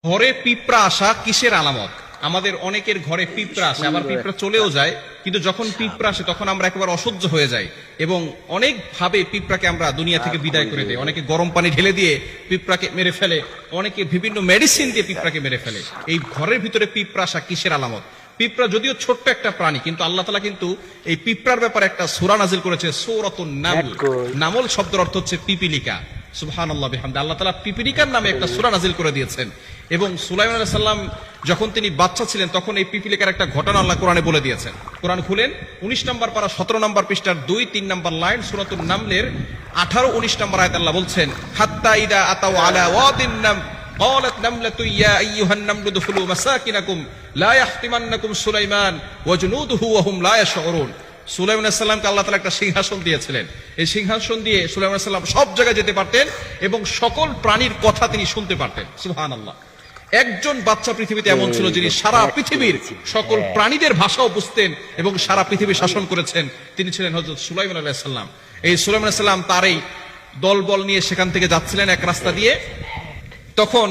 ঘরে পিঁপড়া আসা কিসের আলামত? আমাদের অনেকের ঘরে পিঁপড়া আসে, আবার পিঁপড়া চলেও যায়, কিন্তু যখন পিঁপড়া আসে তখন আমরা একেবারে অসহ্য হয়ে যাই এবং অনেক ভাবে পিঁপড়াকে আমরা দুনিয়া থেকে বিদায় করে দেই। অনেকে গরম পানি ঢেলে দিয়ে পিঁপড়াকে মেরে ফেলে, অনেকে বিভিন্ন মেডিসিন দিয়ে পিঁপড়াকে মেরে ফেলে। এই ঘরের ভিতরে পিঁপড়া আসা কিসের আলামত? পিঁপড়া যদিও ছোট্ট একটা প্রাণী, কিন্তু আল্লাহ তাআলা কিন্তু এই পিঁপড়ার ব্যাপারে একটা সূরা নাজিল করেছে, সূরাতুন নামল। নামল শব্দের অর্থ হচ্ছে পিপিলিকা। সুবহানাল্লাহ বিহামদি। আল্লাহ তাআলা পিপিলিকার নামে একটা সূরা নাজিল করে দিয়েছেন। এবং সুলাইমান আলাইহিস সালাম যখন তিনি বাচ্চা ছিলেন তখন এই পিপিলিকার একটা ঘটনা আল্লাহ কোরআনে বলে দিয়েছেন। কোরআন খুলেন 19 নম্বর পারা 17 নম্বর পৃষ্ঠার 2-3 নম্বর লাইন, সূরাতুন নামলের 18-19 নম্বর আয়াত আল্লাহ বলছেন, হাত্তা ইদা আতাউ আলা ওয়াদিন নাম قالت نملة يا أيها النمل ادخلوا مساكنكم لا يحطمنكم سليمان وجنوده وهم لا يشعرون। সুলাইমান আলাইহিস সালামকে আল্লাহ তাআলা একটা সিংহাসন দিয়েছিলেন। এই সিংহাসন দিয়ে সুলাইমান আলাইহিস সালাম সব জায়গায় যেতে পারতেন এবং সকল প্রাণীর কথা তিনি শুনতে পারতেন। সুবহানাল্লাহ। একজন বাচ্চা পৃথিবীতে এমন ছিল যিনি সারা পৃথিবীর সকল প্রাণীদের ভাষাও বুঝতেন এবং সারা পৃথিবী শাসন করেছেন। তিনি ছিলেন হযরত সুলাইমান আলাইহিস সালাম। এই সুলাইমান আলাইহিস সালাম তার এই দলবল নিয়ে সেখান থেকে যাচ্ছিলেন এক রাস্তা দিয়ে। তখন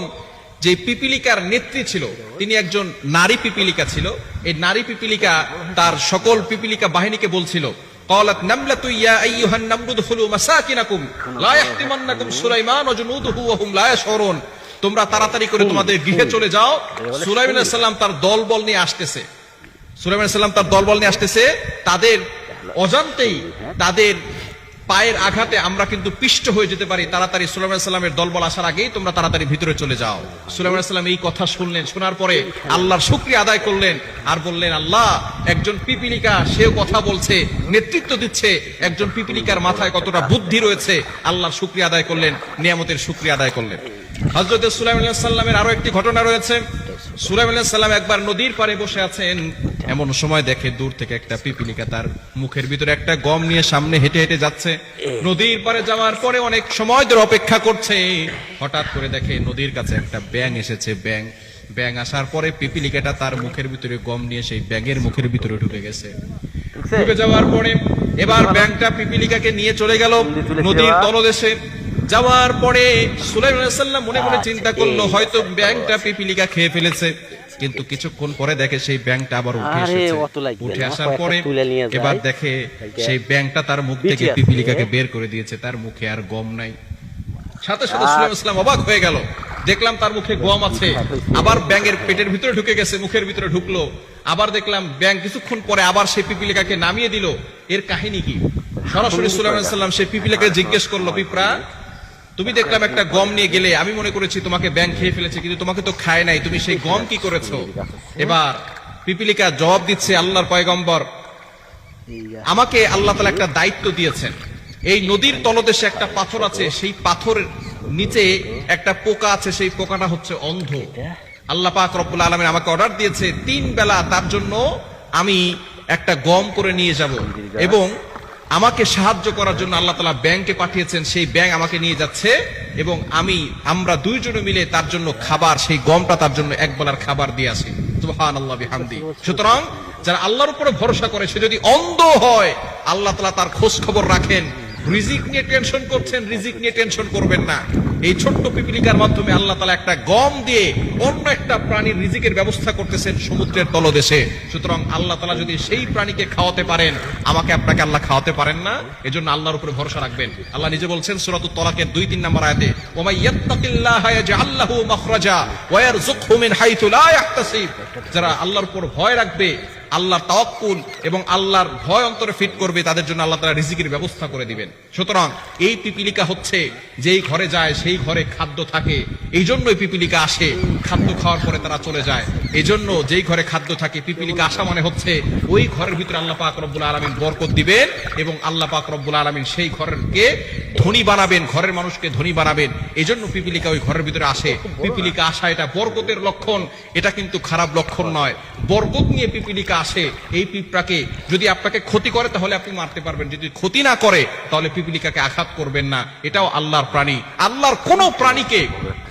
যে পিপিলিকার নেত্রী ছিল তিনি একজন নারী পিপিলিকা ছিল। এই নারী পিপিলিকা তার সকল পিপিলিকা বাহিনীকে বলছিল, قالت نملة يا أيها النمل ادخلوا مساكنكم لا يحطمنكم سليمان وجنوده وهم لا يشعرون। তোমরা তাড়াতাড়ি করে তোমাদের গৃহে চলে যাও। সুলাইমান আলাইহিস সালাম তার দলবল নিয়ে আসতেছে। সুলাইমান আলাইহিস সালাম তার দলবল নিয়ে আসতেছে। তাদের অজান্তেই তাদের পায়ের আঘাতে আমরা কিন্তু পিষ্ট হয়ে যেতে পারি। তাড়াতাড়ি সুলাইমান আলাইহিস সালামের দলবল আসার আগেই তোমরা তাড়াতাড়ি ভিতরে চলে যাও। সুলাইমান আলাইহিস সালাম এই কথা শুনলেন, শোনার পরে আল্লাহর শুকরিয়া আদায় করলেন আর বললেন, আল্লাহ, একজন পিপিলিকা সেও কথা বলছে, নেতৃত্ব দিচ্ছে, একজন পিপিলিকার মাথায় কতটা বুদ্ধি রয়েছে। আল্লাহর শুকরিয়া আদায় করলেন, নিয়ামতের শুকরিয়া আদায় করলেন। হযরত সুলাইমান আলাইহিস সালামের আরো একটি ঘটনা রয়েছে। সুলাইমান আলাইহিস সালাম একবার নদীর পাড়ে বসে আছেন, এমন সময় দেখে দূর থেকে একটা পিপিলিকা তার মুখের ভিতরে একটা গম নিয়ে সামনে হেঁটে হেঁটে যাচ্ছে। নদীর পাড়ে যাওয়ার পরে অনেক সময় ধরে অপেক্ষা করছে। হঠাৎ করে দেখে নদীর কাছে একটা ব্যাঙ এসেছে। ব্যাঙ আসার পরে পিপিলিকাটা তার মুখের ভিতরে গম নিয়ে সেই ব্যাঙের মুখের ভিতরে ঢুকে গেছে। ঢুকে যাওয়ার পরে এবার ব্যাঙটা পিপিলিকাকে নিয়ে চলে গেল নদীর তলদেশে। যাওয়ার পরে সুলাইমান আলাইহিস সালাম মনে মনে চিন্তা করলো, হয়তো ব্যাঙটা পিপিলিকা খেয়ে ফেলেছে। কিন্তু কিছুক্ষণ পরে দেখে সেই ব্যাঙটা আবার উঠে এসেছে। উঠে আসার পরে এবার দেখে সেই ব্যাঙটা তার মুখ থেকে পিপিলিকাকে বের করে দিয়েছে। তার মুখে আর গম নাই। সাথে সাথে সুলাইমান আলাইহিস সালাম অবাক হয়ে গেল, দেখলাম তার মুখে গম আছে। আবার ব্যাঙের পেটের ভিতরে ঢুকে গেছে, মুখের ভিতরে ঢুকলো। আবার দেখলাম ব্যাঙ কিছুক্ষণ পরে আবার সেই পিপিলিকাকে নামিয়ে দিল। এর কাহিনী কি? সরাসরি সুলাইমান আলাইহিস সালাম সেই পিপিলিকাকে জিজ্ঞেস করলো, পিঁপড়া, তুমি দেখলাম একটা গম নিয়ে গেলে, আমি মনে করেছি তোমাকে ব্যাঙ খেয়ে ফেলেছে, কিন্তু তোমাকে তো খায় নাই, তুমি সেই গম কি করেছো? এবার পিপিলিকা জবাব দিচ্ছে, আল্লাহর পয়গম্বর, আমাকে আল্লাহ তাআলা একটা দায়িত্ব দিয়েছেন। এই নদীর তলদেশে একটা পাথর আছে, সেই পাথরের নিচে একটা পোকা আছে, সেই পোকাটা হচ্ছে অন্ধ। আল্লাহ পাক রব্বুল আলামিন আমাকে অর্ডার দিয়েছে 3 বেলা তার জন্য আমি একটা গম করে নিয়ে যাব এবং আমাকে সাহায্য করার জন্য আল্লাহ তাআলা ব্যাঙকে পাঠিয়েছেন। সেই ব্যাঙ আমাকে নিয়ে যাচ্ছে এবং আমরা দুইজনে মিলে তার জন্য খাবার, সেই গমটা তার জন্য এক বেলার খাবার দিয়ে আসি। সুবহানাল্লাহ বিহামদি। সুতরাং যারা আল্লাহর উপরে ভরসা করে, সে যদি অন্ধ হয়, আল্লাহ তাআলা তার খোঁজ খবর রাখেন। রিজিক নিয়ে টেনশন করছেন, রিজিক নিয়ে টেনশন করবেন না। এই ছোট্ট পিপিলিকার মাধ্যমে আল্লাহ তাআলা একটা গম দিয়ে অন্য একটা প্রাণীর রিজিকের ব্যবস্থা করতেছেন সমুদ্রের তলদেশে। সুতরাং আল্লাহ তাআলা যদি সেই প্রাণীকে খাওয়াতে পারেন, আমাকে আপনাকে আল্লাহ খাওয়াতে পারেন না? এজন্য আল্লাহর উপরে ভরসা রাখবেন। আল্লাহ নিজে বলছেন সূরাতুত তালাকের 2-3 নম্বর আয়াতে, ওয়া মান ইয়াত্তাকিল্লাহা ইয়াজআল লাহু মাখরাজা ওয়া ইয়ারযুকহু মিন হাইথু লা ইয়াহতাসিব। যারা আল্লাহর উপর ভয় রাখবে, আল্লাহর তাওয়াক্কুল এবং আল্লাহর ভয় অন্তরে ফিট করবে, তাদের জন্য আল্লাহ তাআলা রিজিকের ব্যবস্থা করে দিবেন। সুতরাং এই পিপিলিকা হচ্ছে যেই ঘরে যায় সেই ঘরে খাদ্য থাকে। এই জন্যই পিপিলিকা আসে, খাদ্য খাওয়ার পরে তারা চলে যায়। এই জন্য যেই ঘরে খাদ্য থাকে, পিপিলিকা আসা মানে হচ্ছে ওই ঘরের ভিতরে আল্লাহ পাক রব্বুল আলামিন বরকত দিবেন এবং আল্লাহ পাক রব্বুল আলামিন সেই ঘরকে ধনী বানাবেন, ঘরের মানুষকে ধনী বানাবেন। এই জন্য পিপিলিকা ওই ঘরের ভিতরে আসে। পিপিলিকা আসা এটা বরকতের লক্ষণ, এটা কিন্তু খারাপ লক্ষণ নয়। বরকত নিয়ে পিপিলিকা আসে। এই পিঁপড়াকে যদি আপনাকে ক্ষতি করে তাহলে আপনি মারতে পারবেন, যদি ক্ষতি না করে তাহলে পিপিলিকাকে আঘাত করবেন না। এটাও আল্লাহর প্রাণী। আল্লাহর কোন প্রাণীকে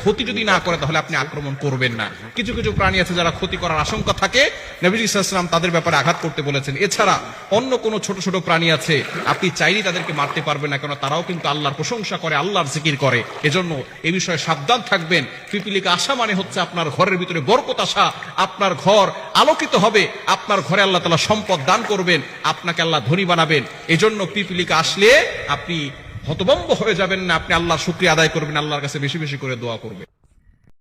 ক্ষতি যদি না করে তাহলে আপনি আক্রমণ করবেন না। কিছু কিছু প্রাণী আছে যারা ক্ষতি করার আশঙ্কা থাকে, নবী সাল্লাল্লাহু আলাইহি ওয়াসাল্লাম তাদের ব্যাপারে আঘাত করতে বলেছেন। এছাড়া অন্য কোন ছোট ছোট প্রাণী আছে আপনি চাইলেই তাদেরকে মারতে পারবেন না, কেন তারাও কিন্তু আল্লাহর প্রশংসা করে, আল্লাহর জিকির করে। এজন্য এই বিষয়ে সাবধান থাকবেন। পিপিলিকা আসা মানে হচ্ছে আপনার ঘরের ভিতরে বরকত আসা, আপনার ঘর আলোকিত হবে, আপনার ঘরে আল্লাহ তাআলা সম্পদ দান করবেন, আপনাকে আল্লাহ ধনী বানাবেন। এজন্য পিপিলিকা আসলে আপনি হতভম্ব হয়ে যাবেন না, আপনি আল্লাহর শুকরিয়া আদায় করবেন, আল্লাহর কাছে বেশি বেশি করে দোয়া করবেন।